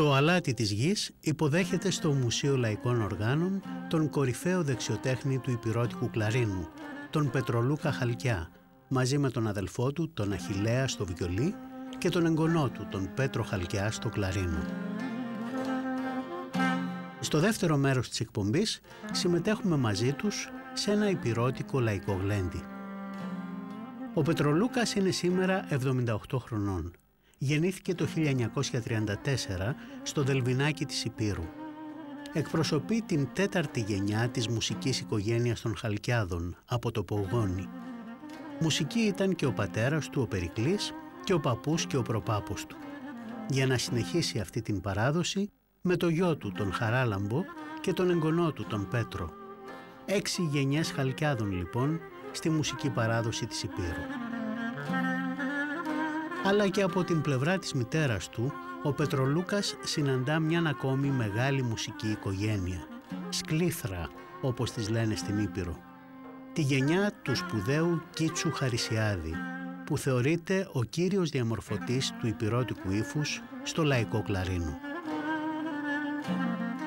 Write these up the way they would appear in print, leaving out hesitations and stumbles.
Το αλάτι της γης υποδέχεται στο Μουσείο Λαϊκών Οργάνων τον κορυφαίο δεξιοτέχνη του υπηρώτικου κλαρίνου, τον Πετρολούκα Χαλκιά, μαζί με τον αδελφό του, τον Αχιλλέα, στο βιολί και τον εγγονό του, τον Πέτρο Χαλκιά, στο κλαρίνο. Στο δεύτερο μέρος της εκπομπής συμμετέχουμε μαζί τους σε ένα υπηρώτικο λαϊκό γλέντι. Ο Πετρολούκας είναι σήμερα 78 χρονών. Γεννήθηκε το 1934 στο Δελβινάκι της Υπήρου. Εκπροσωπεί την τέταρτη γενιά της μουσικής οικογένειας των Χαλκιάδων από το Πογόνι. Μουσική ήταν και ο πατέρας του, ο Περικλής, και ο παππούς και ο προπάπος του. Για να συνεχίσει αυτή την παράδοση με το γιο του, τον Χαράλαμπο, και τον εγγονό του, τον Πέτρο. 6 γενιές Χαλκιάδων λοιπόν στη μουσική παράδοση της Υπήρου. Αλλά και από την πλευρά της μητέρας του, ο Πετρολούκας συναντά μιαν ακόμη μεγάλη μουσική οικογένεια, Σκλήθρα όπως τις λένε στην Ήπειρο, τη γενιά του σπουδαίου Κίτσου Χαρισιάδη, που θεωρείται ο κύριος διαμορφωτής του υπηρώτικου ύφους στο λαϊκό κλαρίνο.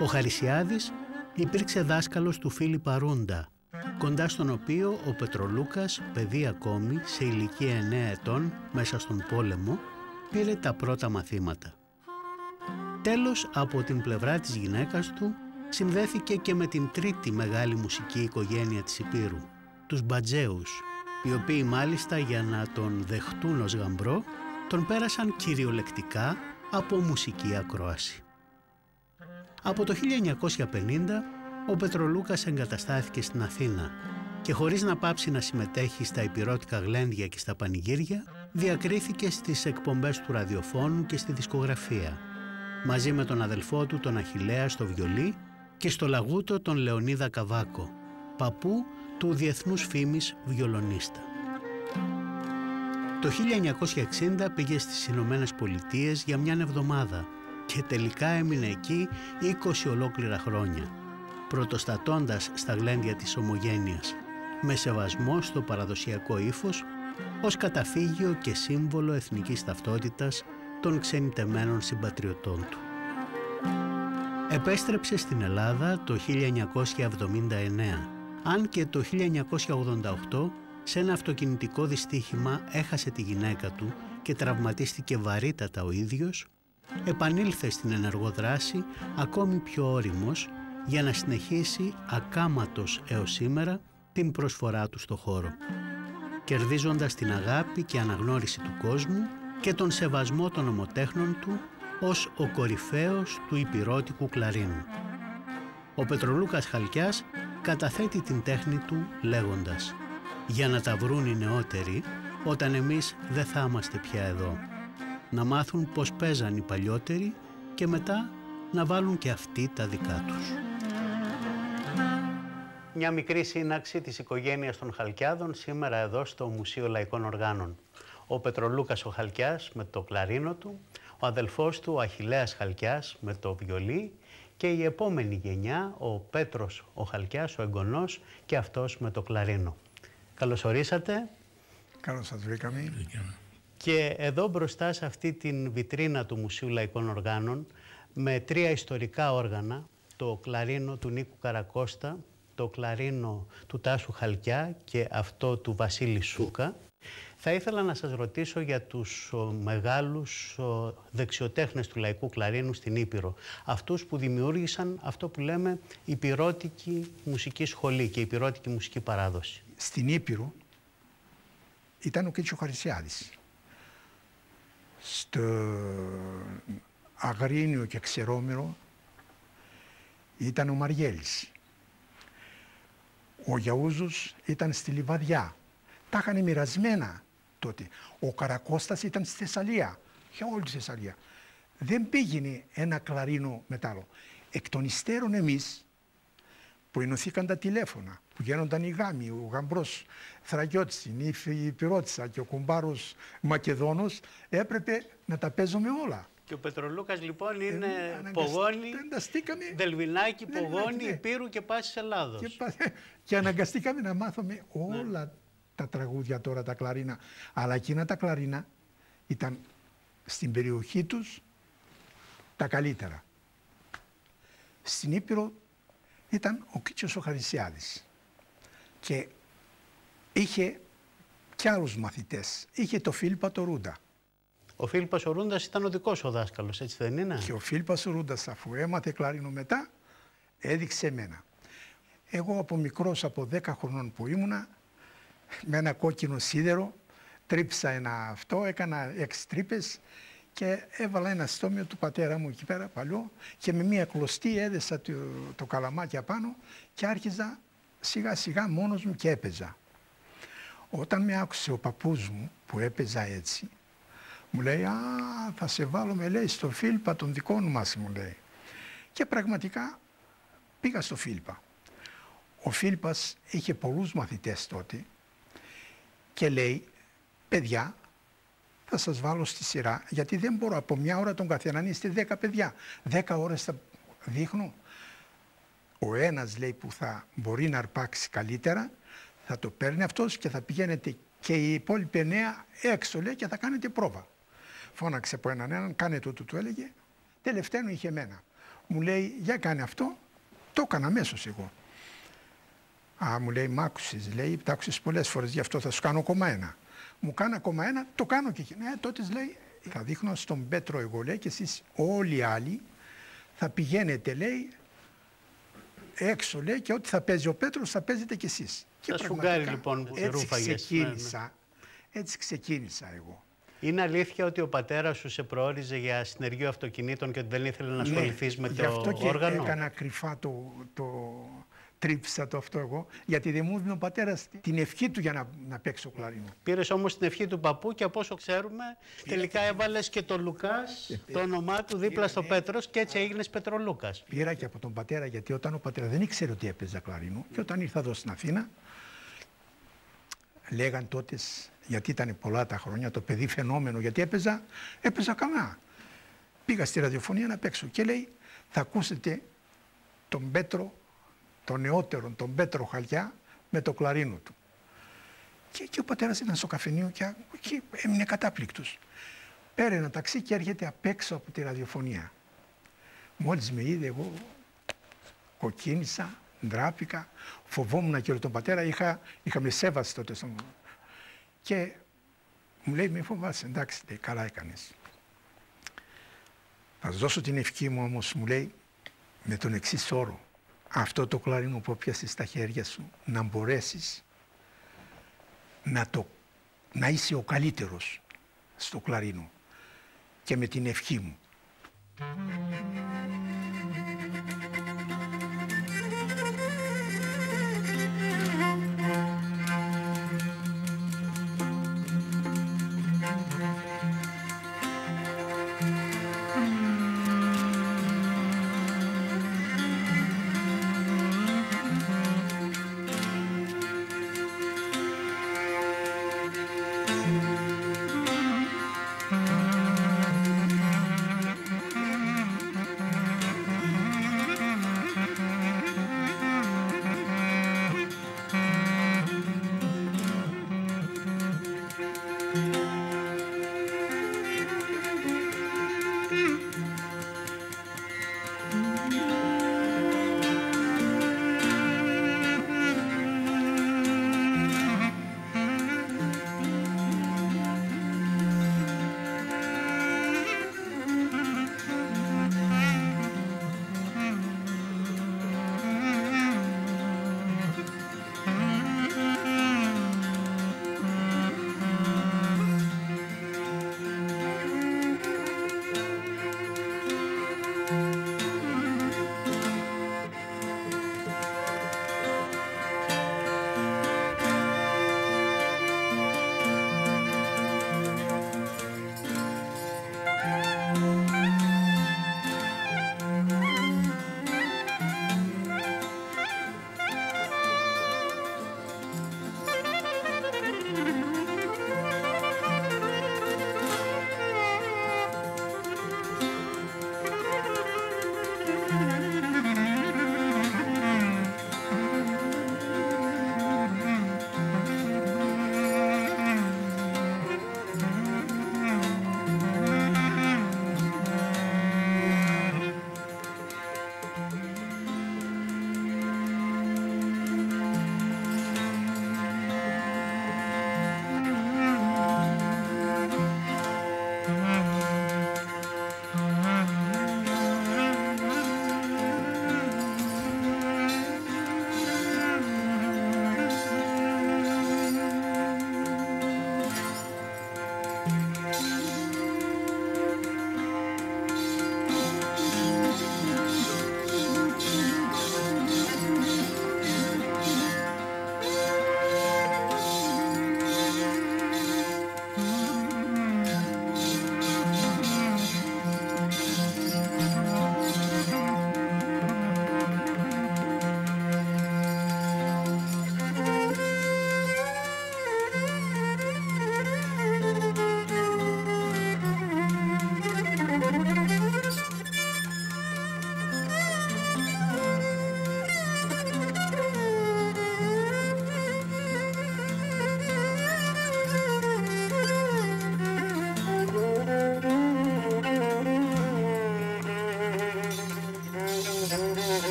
Ο Χαρισιάδης υπήρξε δάσκαλος του Φίλη Παρούντα, κοντά στον οποίο ο Πετρολούκας, παιδί ακόμη, σε ηλικία 9 ετών, μέσα στον πόλεμο, πήρε τα πρώτα μαθήματα. Τέλος, από την πλευρά της γυναίκας του, συνδέθηκε και με την τρίτη μεγάλη μουσική οικογένεια της Υπήρου, τους Μπατζέους, οι οποίοι μάλιστα για να τον δεχτούν ως γαμπρό, τον πέρασαν κυριολεκτικά από μουσική ακρόαση. Από το 1950, ο Πετρολούκας εγκαταστάθηκε στην Αθήνα και χωρίς να πάψει να συμμετέχει στα υπηρώτικα γλένδια και στα πανηγύρια, διακρίθηκε στις εκπομπές του ραδιοφώνου και στη δισκογραφία, μαζί με τον αδελφό του, τον Αχιλλέα, στο βιολί και στο λαγούτο τον Λεωνίδα Καβάκο, παππού του διεθνούς φήμης βιολονίστα. Το 1960 πήγε στις Ηνωμένες Πολιτείες για μιαν εβδομάδα και τελικά έμεινε εκεί 20 ολόκληρα χρόνια, πρωτοστατώντας στα γλένδια της ομογένειας, με σεβασμό στο παραδοσιακό ύφος, ως καταφύγιο και σύμβολο εθνικής ταυτότητας των ξενιτεμένων συμπατριωτών του. Επέστρεψε στην Ελλάδα το 1979, αν και το 1988 σε ένα αυτοκινητικό δυστύχημα έχασε τη γυναίκα του και τραυματίστηκε βαρύτατα ο ίδιος, επανήλθε στην ενεργό δράση ακόμη πιο ώριμος για να συνεχίσει ακάματος έως σήμερα την προσφορά του στο χώρο, κερδίζοντας την αγάπη και αναγνώριση του κόσμου και τον σεβασμό των ομοτέχνων του ως ο κορυφαίος του υπηρώτικου κλαρίνου. Ο Πετρολούκας Χαλκιάς καταθέτει την τέχνη του λέγοντας «Για να τα βρουν οι νεότεροι όταν εμείς δεν θα είμαστε πια εδώ, να μάθουν πως παίζαν οι παλιότεροι και μετά να βάλουν και αυτοί τα δικά τους». Μια μικρή σύναξη της οικογένειας των Χαλκιάδων σήμερα εδώ στο Μουσείο Λαϊκών Οργάνων. Ο Πετρολούκας ο Χαλκιάς με το κλαρίνο του, ο αδελφός του ο Αχιλλέας Χαλκιάς με το βιολί και η επόμενη γενιά, ο Πέτρος ο Χαλκιάς, ο εγγονός, και αυτός με το κλαρίνο. Καλώς ορίσατε. Καλώς σας βρήκαμε. Και εδώ μπροστά σε αυτή την βιτρίνα του Μουσείου Λαϊκών Οργάνων με 3 ιστορικά όργανα, το κλαρίνο του Νίκου Καρακώστα, το κλαρίνο του Τάσου Χαλκιά και αυτό του Βασίλη Σούκα, θα ήθελα να σας ρωτήσω για τους μεγάλους δεξιοτέχνες του λαϊκού κλαρίνου στην Ήπειρο, αυτούς που δημιούργησαν αυτό που λέμε υπηρώτικη μουσική σχολή και υπηρώτικη μουσική παράδοση. Στην Ήπειρο ήταν ο Κίτσο Χαρισιάδης. Στο Αγρίνιο και Ξερόμηρο ήταν ο Μαριέλης. Ο Γιαούζος ήταν στη Λιβαδιά. Τα είχαν μοιρασμένα τότε. Ο Καρακώστας ήταν στη Θεσσαλία. Για όλη τη Θεσσαλία. Δεν πήγαινε ένα κλαρίνο μετάλλο. Εκ των υστέρων εμείς που ενωθήκαν τα τηλέφωνα, που γίνονταν οι γάμοι, ο γαμπρός Θρακιώτης, η Πυρώτισσα και ο κουμπάρος Μακεδόνος, έπρεπε να τα παίζουμε όλα. Και ο Πετρολούκας λοιπόν είναι Πογόνι, Δελβινάκι, Πογόνι, Υπήρου και Πάσης Ελλάδος. Και αναγκαστήκαμε να μάθουμε όλα τα τραγούδια τώρα, τα κλαρίνα. Αλλά εκείνα τα κλαρίνα ήταν στην περιοχή τους τα καλύτερα. Στην Ήπειρο ήταν ο Κίτσος ο Χαρισιάδης και είχε και άλλους μαθητές. Είχε το Φίλιππα το Ρούντα. Ο Φίλιππας ο Ρούντας ήταν ο δικός σου δάσκαλος, έτσι δεν είναι? Και ο Φίλιππας ο Ρούντας, αφού έμαθε κλαρίνο μετά, έδειξε εμένα. Εγώ από μικρός, από 10 χρονών που ήμουνα, με ένα κόκκινο σίδερο, τρύψα ένα αυτό, έκανα 6 τρύπες και έβαλα ένα στόμιο του πατέρα μου εκεί πέρα παλιό και με μία κλωστή έδεσα το καλαμάκι απάνω και άρχιζα σιγά σιγά μόνος μου και έπαιζα. Όταν με άκουσε ο παππούς μου που έπαιζα έτσι, μου λέει «Α, θα σε βάλω», με λέει, «στο Φίλιππα τον δικό μας», μου λέει. Και πραγματικά πήγα στο Φίλιππα. Ο Φίλιππας είχε πολλούς μαθητές τότε και λέει «Παιδιά, θα σας βάλω στη σειρά, γιατί δεν μπορώ από μια ώρα τον καθέναν, είστε 10 παιδιά. 10 ώρες θα δείχνω. Ο ένας, λέει, που θα μπορεί να αρπάξει καλύτερα, θα το παίρνει αυτός και θα πηγαίνετε και οι υπόλοιποι 9 έξω, λέει, και θα κάνετε πρόβα». Φώναξε από έναν, κάνε το του έλεγε. Τελευταίο είχε εμένα. Μου λέει, για κάνε αυτό. Το έκανα αμέσως εγώ. Α, μου λέει, μ' άκουσες, λέει, τα άκουσες πολλές φορές, γι' αυτό θα σου κάνω ακόμα ένα. Μου κάνω ακόμα ένα, το κάνω και εκείνο. Τότε, λέει, θα δείχνω στον Πέτρο εγώ, λέει, και εσείς όλοι οι άλλοι θα πηγαίνετε, λέει, έξω, λέει, και ό,τι θα παίζει ο Πέτρος θα παίζετε κι εσείς. Θα σφουγγάρει λοιπόν που έτσι ρούφαγες. ξεκίνησα, έτσι ξεκίνησα εγώ. Είναι αλήθεια ότι ο πατέρας σου σε προόριζε για συνεργείο αυτοκινήτων και ότι δεν ήθελε να ασχοληθείς με το όργανο? Γι' αυτό και έκανα κρυφά τρίψα το αυτό εγώ, γιατί δεν μου έδινε ο πατέρας την ευχή του για να παίξω κλαρίνο. Πήρες όμως την ευχή του παππού και από όσο ξέρουμε τελικά έβαλες και τον Λουκάς, το όνομά του δίπλα στο Πέτρος και έτσι έγινες Πετρολούκας. Πήρα και από τον πατέρα, γιατί όταν ο πατέρας δεν ήξερε ότι έπαιζα κλαρίνο και όταν ήρθα εδώ στην Αθήνα, λέγαν τότε, γιατί ήταν πολλά τα χρόνια, το παιδί φαινόμενο, γιατί έπαιζα καλά. Πήγα στη ραδιοφωνία να παίξω και λέει, θα ακούσετε τον Πέτρο, τον νεότερον, τον Πέτρο Χαλιά, με το κλαρίνο του. Και ο πατέρας ήταν στο καφενείο και έμεινε κατάπληκτος. Πέρε ένα ταξί και έρχεται απ' έξω από τη ραδιοφωνία. Μόλις με είδε, εγώ κοκκίνησα, ντράπηκα, φοβόμουν και όλο τον πατέρα, είχαμε σέβαση τότε. Και μου λέει, μη φοβάσαι, εντάξει, λέει, καλά έκανες. Θα σου δώσω την ευχή μου όμως, μου λέει, με τον εξής όρο. Αυτό το κλαρίνο που πιάσεις στα χέρια σου, να μπορέσεις να είσαι ο καλύτερος στο κλαρίνο. Και με την ευχή μου.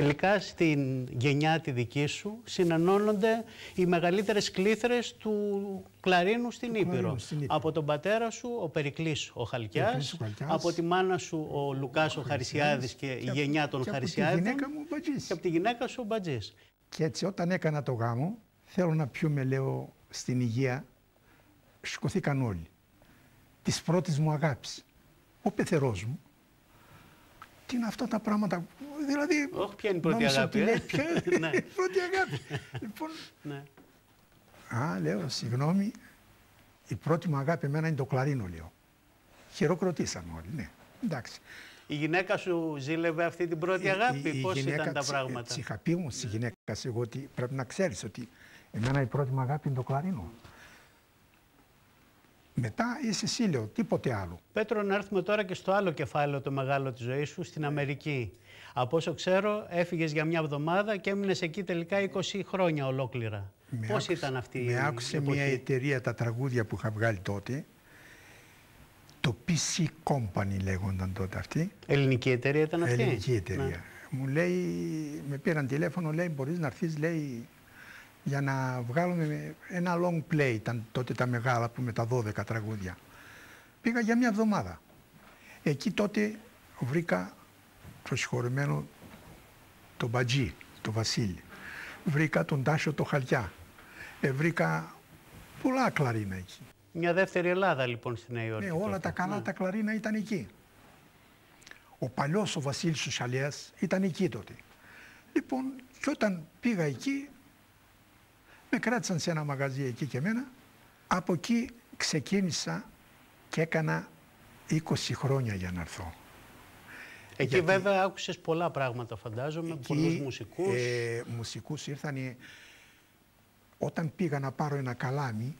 τελικά στην γενιά τη δική σου συνενώνονται οι μεγαλύτερες κλήθρες του κλαρίνου στην Ήπειρο. Από τον πατέρα σου ο Περικλής ο Χαλκιάς, από τη μάνα σου ο Λουκάς ο Χαρισιάδης και η γενιά των Χαρισιάδων, και από τη γυναίκα σου ο Μπατζής. Και έτσι όταν έκανα το γάμο, θέλω να πιούμε, λέω, στην υγεία, σηκωθήκαν όλοι. Της πρώτης μου αγάπης. Ο πεθερός μου. Τι είναι αυτά τα πράγματα, δηλαδή... Όχι, ποια είναι η πρώτη αγάπη, ποια είναι η πρώτη αγάπη. Λοιπόν, λέω, συγγνώμη, η πρώτη μου αγάπη εμένα είναι το κλαρίνο, λέω. Χειροκροτήσαμε όλοι, ναι, εντάξει. Η γυναίκα σου ζήλευε αυτή την πρώτη αγάπη, πώς ήταν τα πράγματα? Της είχα πει όμως στη γυναίκα εγώ ότι πρέπει να ξέρεις ότι εμένα η πρώτη μου αγάπη είναι το κλαρίνο. Μετά είσαι εσύ, λέω, τίποτε άλλο. Πέτρο, να έρθουμε τώρα και στο άλλο κεφάλαιο το μεγάλο της ζωής σου, στην Αμερική. Από όσο ξέρω, έφυγες για μια εβδομάδα και έμεινες εκεί τελικά 20 χρόνια ολόκληρα. Πώς ήταν αυτή η εποχή? Με άκουσε μια εταιρεία τα τραγούδια που είχα βγάλει τότε. Το PC Company λέγονταν τότε αυτή. Ελληνική εταιρεία ήταν αυτή? Ελληνική εταιρεία. Μου λέει, με πήραν τηλέφωνο, λέει, μπορείς να έρθεις, λέει, για να βγάλουμε ένα long play, ήταν τότε τα μεγάλα που με τα 12 τραγούδια. Πήγα για μια εβδομάδα. Εκεί τότε βρήκα το συγχωρεμένο τον Μπατζή, τον Βασίλη. Βρήκα τον Τάσιο το Χαλκιά. Βρήκα πολλά κλαρίνα εκεί. Μια δεύτερη Ελλάδα λοιπόν στη Νέα Υόρκη. Ναι, όλα τα καλά τα κλαρίνα ήταν εκεί. Ο παλιός ο Βασίλης ο Σαλιάς ήταν εκεί τότε. Λοιπόν, και όταν πήγα εκεί, με κράτησαν σε ένα μαγαζί εκεί και εμένα. Από εκεί ξεκίνησα και έκανα 20 χρόνια για να έρθω. Εκεί βέβαια άκουσες πολλά πράγματα, φαντάζομαι, εκεί, πολλούς μουσικούς. Μουσικούς ήρθαν, όταν πήγα να πάρω ένα καλάμι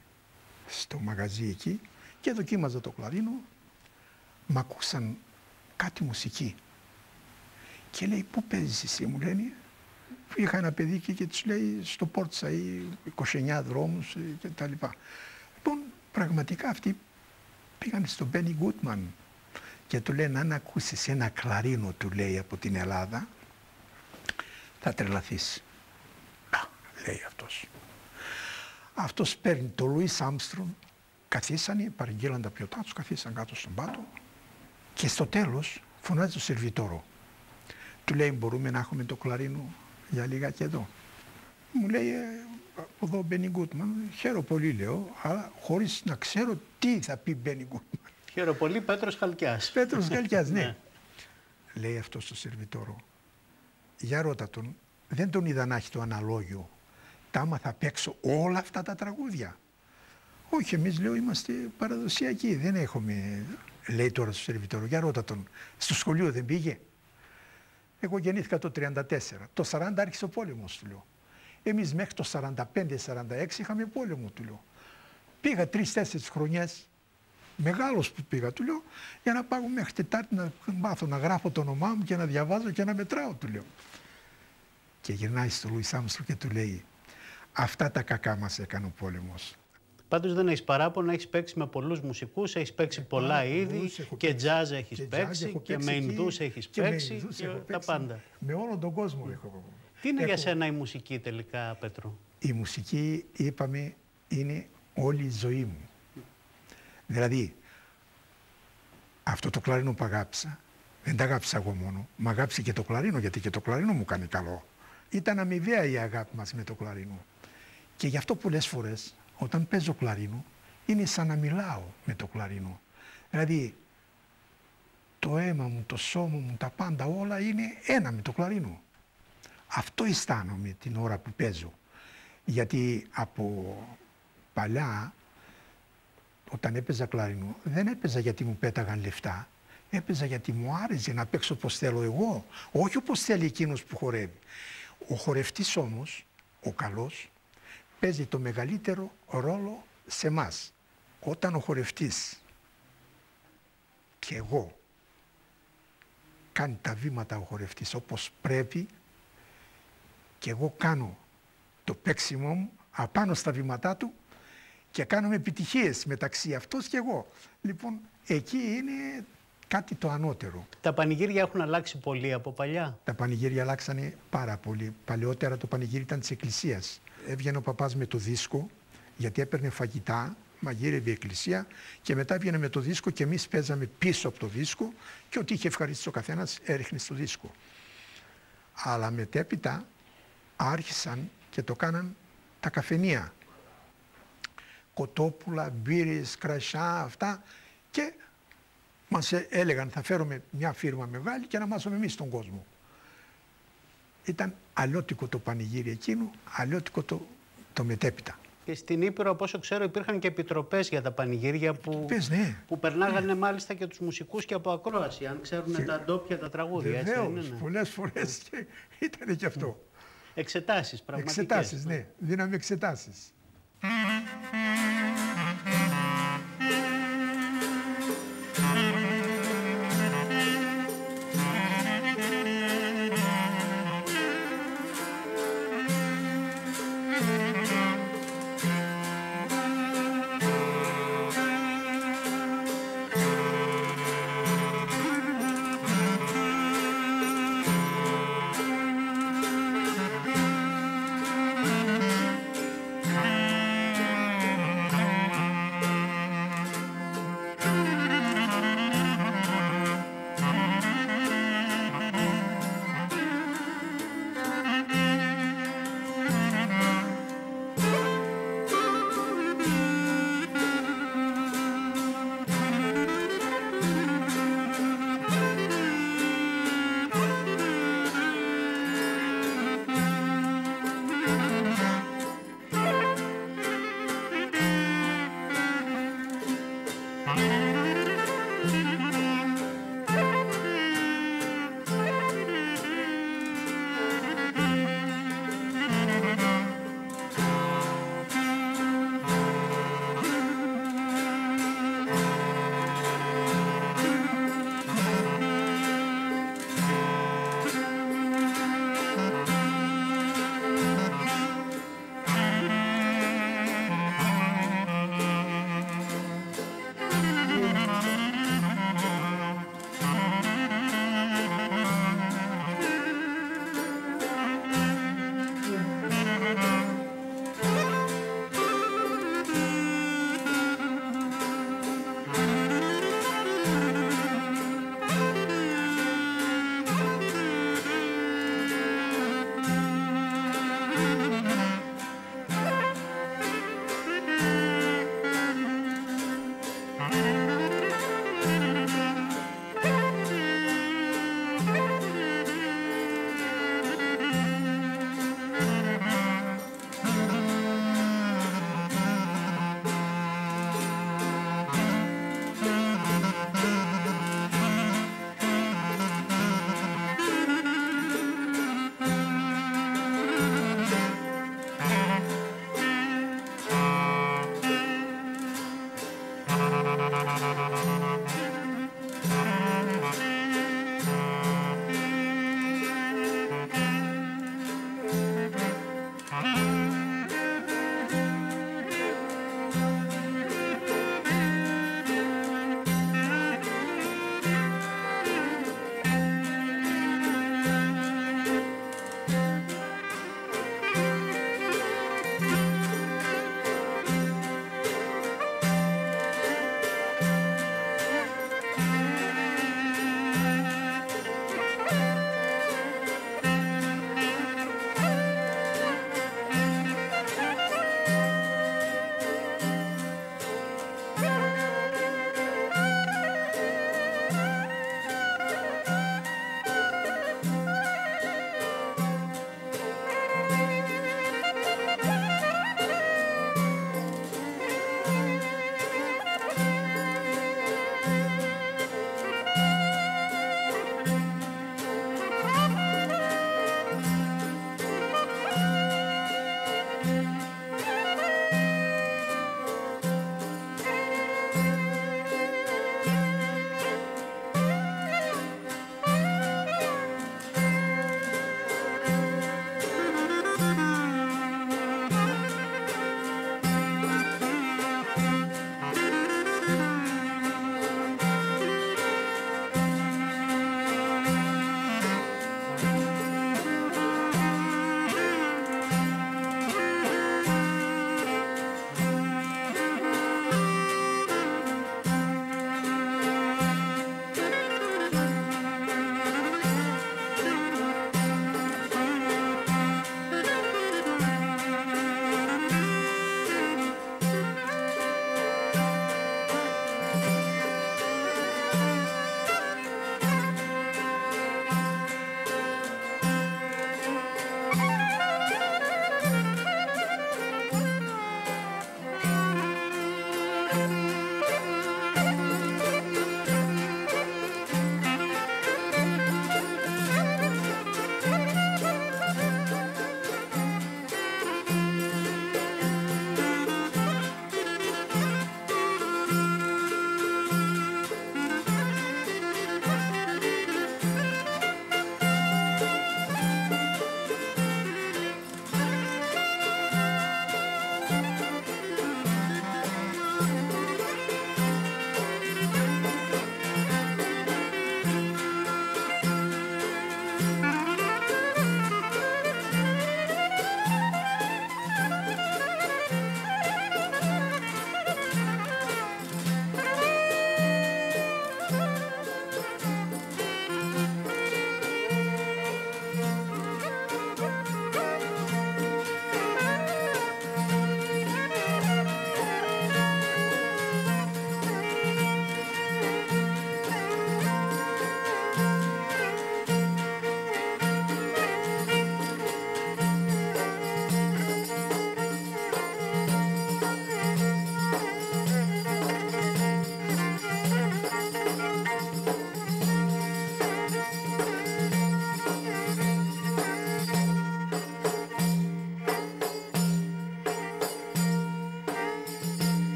στο μαγαζί εκεί και δοκίμαζα το κλαρίνο, μ' ακούσαν κάτι μουσική. Και λέει, πού παίζεις εσύ, μου λένε. Είχα ένα παιδί και τους λέει στο Πόρτσα, 29 δρόμους και τα λοιπά. Λοιπόν, πραγματικά αυτοί πήγαν στον Μπένι Γκούτμαν και του λένε, αν ακούσεις ένα κλαρίνο, του λέει, από την Ελλάδα, θα τρελαθείς. Λέει αυτός. Αυτός παίρνει το Λουίς Άμστρονγκ, καθίσανε, παραγγείλαν τα ποιοτά τους, καθίσαν κάτω στον πάτο και στο τέλος φωνάζει το σερβιτόρο. Του λέει, μπορούμε να έχουμε το κλαρίνο για λιγάκι εδώ. Μου λέει, από εδώ Μπένι Γκούτμαν, χαίρομαι πολύ, λέω, αλλά χωρίς να ξέρω τι θα πει Μπένι Γκούτμαν. Χαίρομαι πολύ, Πέτρος Χαλκιάς. Πέτρος Χαλκιάς, ναι. Λέει αυτό στο σερβιτόρο, για ρώτα τον, δεν τον είδα να έχει το αναλόγιο. Τα άμα θα παίξω όλα αυτά τα τραγούδια. Όχι, εμείς, λέω, είμαστε παραδοσιακοί, δεν έχουμε, λέει τώρα στο σερβιτόρο, για ρώτα τον, στο σχολείο δεν πήγε. Εγώ γεννήθηκα το 1934. Το 1940 άρχισε ο πόλεμος, του λέω. Εμείς μέχρι το 1945-1946 είχαμε πόλεμο, του λέω. Πήγα 3-4 χρονιές, μεγάλος που πήγα, του λέω, για να πάω μέχρι Τετάρτη να μάθω να γράφω το όνομά μου και να διαβάζω και να μετράω, του λέω. Και γυρνάει στο Λουίς Άμστρονγκ και του λέει, αυτά τα κακά μας έκανε ο πόλεμος. Πάντως δεν έχεις παράπονο, έχεις παίξει με πολλούς μουσικούς, έχεις παίξει πολλά είδη και τζάζ έχεις παίξει και με Ινδούς έχεις παίξει και τα πάντα. Με όλον τον κόσμο έχω. Τι είναι για σένα η μουσική τελικά, Πέτρο? Η μουσική, είπαμε, είναι όλη η ζωή μου. Δηλαδή, αυτό το κλαρίνο που αγάπησα, δεν τα αγάπησα εγώ μόνο, μ' αγάπησε και το κλαρίνο, γιατί και το κλαρίνο μου κάνει καλό. Ήταν αμοιβαία η αγάπη μας με το κλαρίνο. Και γι' αυτό πολλές φορές, όταν παίζω κλαρίνο, είναι σαν να μιλάω με το κλαρίνο. Δηλαδή, το αίμα μου, το σώμα μου, τα πάντα όλα είναι ένα με το κλαρίνο. Αυτό αισθάνομαι την ώρα που παίζω. Γιατί από παλιά, όταν έπαιζα κλαρίνο, δεν έπαιζα γιατί μου πέταγαν λεφτά. Έπαιζα γιατί μου άρεσε να παίξω όπως θέλω εγώ, όχι όπως θέλει εκείνος που χορεύει. Ο χορευτής όμως, ο καλός, παίζει το μεγαλύτερο ρόλο σε μας. Όταν ο χορευτής και εγώ κάνει τα βήματα ο χορευτής όπως πρέπει και εγώ κάνω το παίξιμό μου απάνω στα βήματά του και κάνουμε επιτυχίες μεταξύ αυτός και εγώ. Λοιπόν, εκεί είναι κάτι το ανώτερο. Τα πανηγύρια έχουν αλλάξει πολύ από παλιά. Τα πανηγύρια αλλάξανε πάρα πολύ. Παλαιότερα το πανηγύρι ήταν της εκκλησίας. Έβγαινε ο παπάς με το δίσκο, γιατί έπαιρνε φαγητά, μαγείρευε η εκκλησία και μετά έβγαινε με το δίσκο και εμείς παίζαμε πίσω από το δίσκο και ό,τι είχε ευχαριστήσει ο καθένας έριχνε στο δίσκο. Αλλά μετέπειτα άρχισαν και το κάναν τα καφενεία. Κοτόπουλα, μπύρες, κρασιά, αυτά, και μας έλεγαν θα φέρουμε μια φίρμα μεγάλη και να μάσουμε εμείς τον κόσμο. Ήταν αλλιώτικο το πανηγύρι εκείνο, αλλιώτικο το μετέπειτα. Και στην Ήπειρο, από όσο ξέρω, υπήρχαν και επιτροπές για τα πανηγύρια που περνάγανε μάλιστα και τους μουσικούς και από ακρόαση, αν ξέρουν τα ντόπια τα τραγούδια. Βεβαίως, πολλές φορές και ήταν και αυτό. Εξετάσεις, πραγματικές. Εξετάσεις, ναι. Δίναμε εξετάσεις.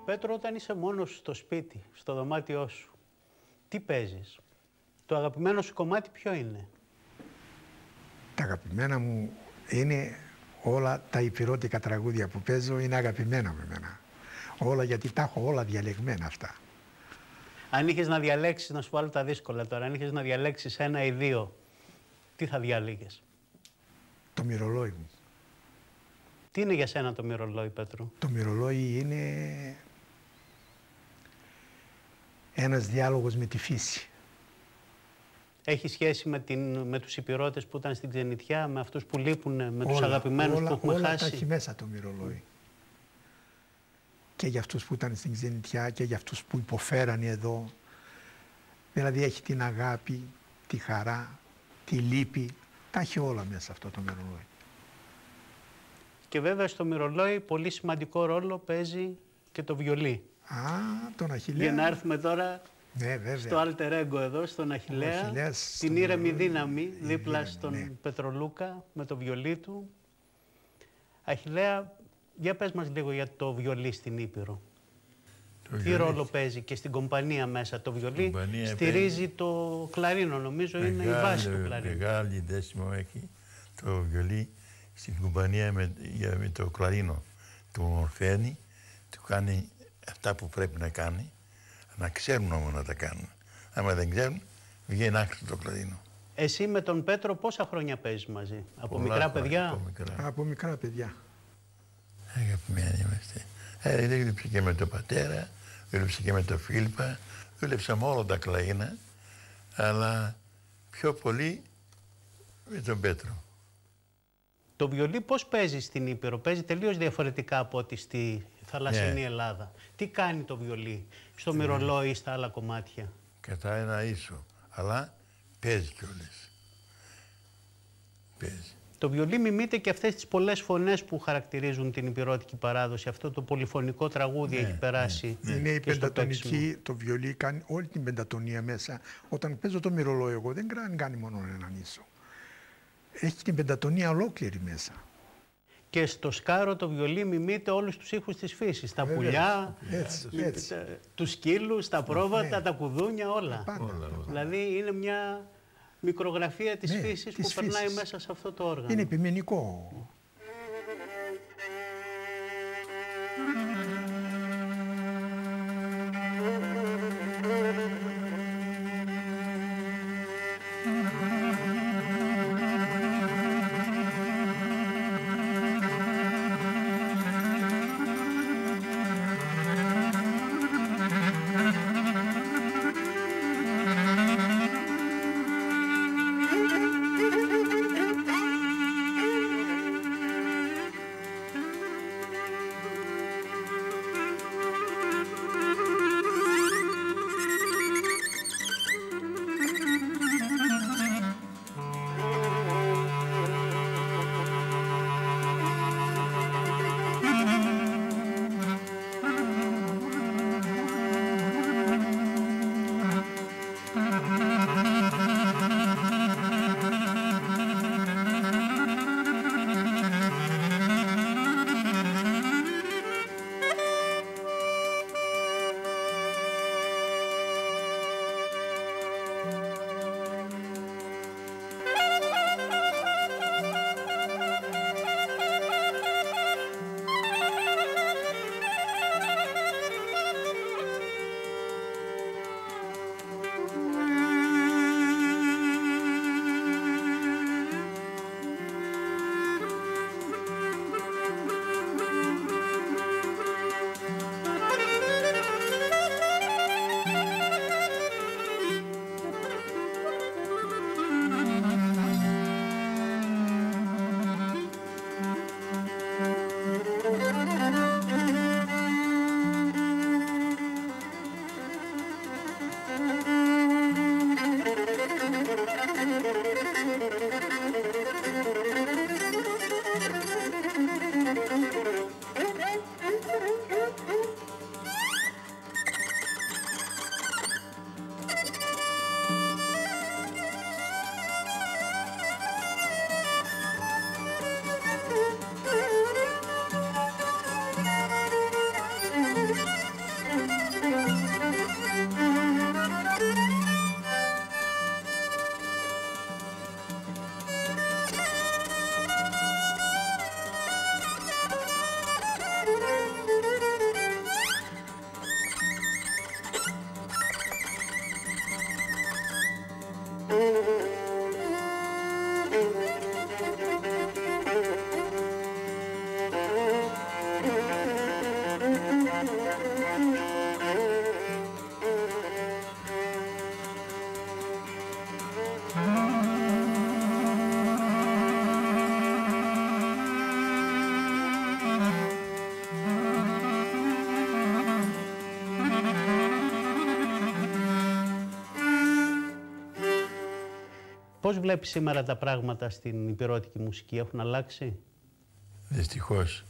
Πέτρο, όταν είσαι μόνος στο σπίτι, στο δωμάτιό σου, τι παίζεις? Το αγαπημένο σου κομμάτι ποιο είναι? Τα αγαπημένα μου είναι όλα τα υπηρώτικα τραγούδια που παίζω, είναι αγαπημένα με μένα. Όλα, γιατί τα έχω όλα διαλεγμένα αυτά. Αν είχες να διαλέξεις, να σου βάλω τα δύσκολα τώρα, αν είχες να διαλέξεις ένα ή δύο, τι θα διάλεγες? Το μυρολόι μου. Τι είναι για σένα το μυρολόι, Πέτρο? Το μυρολόι είναι ένας διάλογος με τη φύση. Έχει σχέση με τους υπηρώτες που ήταν στην ξενιτιά, με αυτούς που λείπουν, με τους αγαπημένους που έχουμε όλα χάσει? τα έχει μέσα το μυρολόι. Και για αυτούς που ήταν στην ξενιτιά και για αυτούς που υποφέρανε εδώ. Δηλαδή έχει την αγάπη, τη χαρά, τη λύπη. Τα έχει όλα μέσα αυτό το μυρολόι. Και βέβαια στο μυρολόι πολύ σημαντικό ρόλο παίζει και το βιολί. Α, τον Αχιλλέα. Για να έρθουμε τώρα, ναι, βέβαια, στο alter ego εδώ, στον Αχιλλέα, την ήρεμη δύναμη δίπλα στον ναι. Πετρολούκα με το βιολί του. Αχιλλέα, για πες μας λίγο για το βιολί στην Ήπειρο. Τι ρόλο παίζει και στην κομπανία μέσα το βιολί? Στηρίζει το κλαρίνο, νομίζω είναι η βάση του κλαρίνου. Μεγάλη δέσιμο έχει το βιολί στην κομπανία με το κλαρίνο. Του μορφαίνει, του κάνει αυτά που πρέπει να κάνει, να ξέρουν όμως να τα κάνουν. Άμα δεν ξέρουν, βγαίνει άκρη το κλαρίνο. Εσύ με τον Πέτρο πόσα χρόνια παίζεις μαζί? Από μικρά παιδιά? Από μικρά παιδιά. Αγαπημένοι είμαστε. Δούλεψε και με τον πατέρα, δούλεψε και με τον Φίλιππα, δούλεψα με όλα τα κλαΐνα, αλλά πιο πολύ με τον Πέτρο. Το βιολί πώς παίζει στην Ήπειρο? Παίζει τελείως διαφορετικά από ό,τι στη θαλασσινή Ελλάδα. Τι κάνει το βιολί στο μυρολόι ή στα άλλα κομμάτια? Κατά ένα ίσο, αλλά παίζει κιόλας. Παίζει. Το βιολί μιμείται και αυτές τις πολλές φωνές που χαρακτηρίζουν την υπηρώτικη παράδοση. Αυτό το πολυφωνικό τραγούδι έχει περάσει. Είναι η πεντατονική, το βιολί κάνει όλη την πεντατονία μέσα. Όταν παίζω το μυρολόι εγώ δεν κάνει μόνο έναν ίσο. Έχει την πεντατονία ολόκληρη μέσα. Και στο σκάρο το βιολί μιμείται όλους τους ήχους της φύσης. Τα πουλιά, τους σκύλους, τα πρόβατα, τα κουδούνια, όλα. Δηλαδή είναι μια μικρογραφία της φύσης που περνάει μέσα σε αυτό το όργανο. Είναι επιμενικό. Πώς βλέπεις σήμερα τα πράγματα στην υπηρώτικη μουσική, έχουν αλλάξει? Δυστυχώς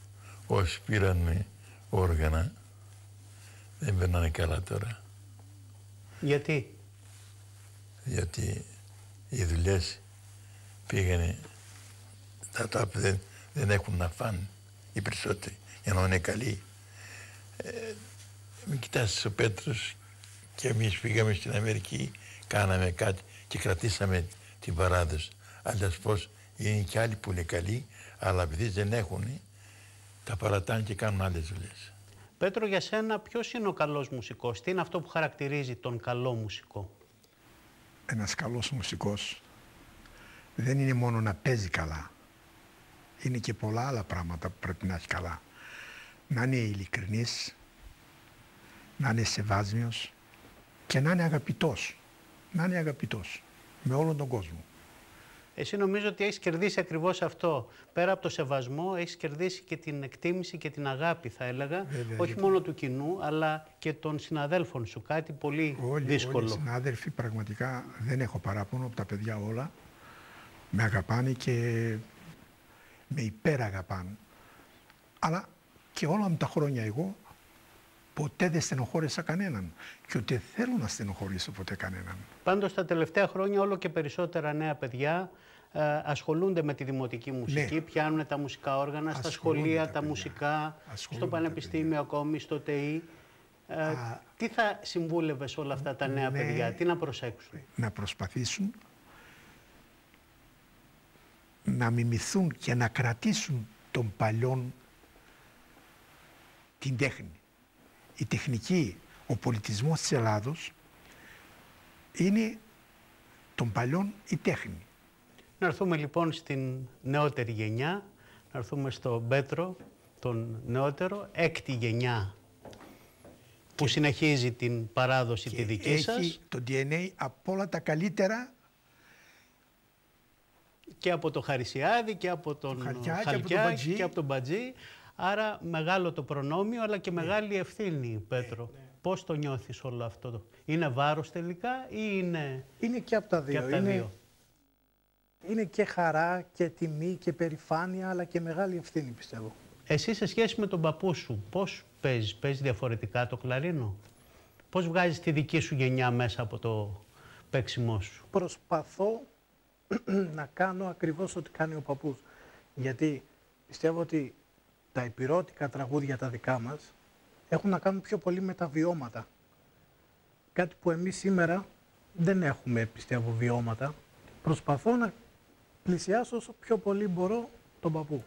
όσοι πήραν όργανα δεν περνάνε καλά τώρα. Γιατί? Γιατί οι δουλειές πήγανε, τα τάπ δεν έχουν να φάνε οι περισσότεροι, για να είναι καλοί. Μην κοιτάσεις, ο Πέτρος και εμείς πήγαμε στην Αμερική, κάναμε κάτι και κρατήσαμε την παράδοση. Αλλιώς πως είναι και άλλοι που είναι καλοί, αλλά επειδή δεν έχουν, τα παρατάνε και κάνουν άλλες δουλειές. Πέτρο, για σένα ποιος είναι ο καλός μουσικός? Τι είναι αυτό που χαρακτηρίζει τον καλό μουσικό? Ένας καλός μουσικός δεν είναι μόνο να παίζει καλά. Είναι και πολλά άλλα πράγματα που πρέπει να έχει καλά. Να είναι ειλικρινής, να είναι σεβάσμιος και να είναι αγαπητός. Να είναι αγαπητός με όλον τον κόσμο. Εσύ νομίζω ότι έχεις κερδίσει ακριβώς αυτό. Πέρα από το σεβασμό, έχεις κερδίσει και την εκτίμηση και την αγάπη, θα έλεγα. Βέβαια, όχι μόνο του κοινού, αλλά και των συναδέλφων σου. Κάτι πολύ δύσκολο. Όλοι οι συνάδελφοι πραγματικά δεν έχω παράπονο από τα παιδιά όλα. Με αγαπάνε και με υπεραγαπάνε. Αλλά και όλα μου τα χρόνια εγώ ποτέ δεν στενοχώρησα κανέναν και ούτε θέλω να στενοχωρήσω ποτέ κανέναν. Πάντως τα τελευταία χρόνια όλο και περισσότερα νέα παιδιά ασχολούνται με τη δημοτική μουσική, πιάνουν τα μουσικά όργανα στα σχολεία, τα μουσικά, στο πανεπιστήμιο ακόμη, στο ΤΕΙ. Τι θα συμβούλευες όλα αυτά τα νέα παιδιά, τι να προσέξουν? Να προσπαθήσουν να μιμηθούν και να κρατήσουν των παλιών την τέχνη. Η τεχνική, ο πολιτισμός της Ελλάδος είναι των παλιών η τέχνη. Να έρθουμε λοιπόν στην νεότερη γενιά, να έρθουμε στον Πέτρο, τον νεότερο, έκτη γενιά που συνεχίζει την παράδοση τη δική σας. Έχει το DNA από όλα τα καλύτερα. Και από το Χαρισιάδη και από τον Χαλκιά και από τον Μπατζή. Άρα μεγάλο το προνόμιο, αλλά και μεγάλη ευθύνη, Πέτρο. Πώς το νιώθεις όλο αυτό? Είναι βάρος τελικά ή είναι... Είναι και από τα δύο. Είναι και χαρά και τιμή και περηφάνεια, αλλά και μεγάλη ευθύνη, πιστεύω. Εσύ σε σχέση με τον παππού σου, πώς παίζεις διαφορετικά το κλαρίνο? Πώς βγάζεις τη δική σου γενιά μέσα από το παίξιμό σου? Προσπαθώ να κάνω ακριβώς ό,τι κάνει ο παππούς. Γιατί πιστεύω ότι τα υπηρώτικα τραγούδια τα δικά μας έχουν να κάνουν πιο πολύ με τα βιώματα. Κάτι που εμείς σήμερα δεν έχουμε, πιστεύω, βιώματα. Προσπαθώ να πλησιάσω όσο πιο πολύ μπορώ τον παππού.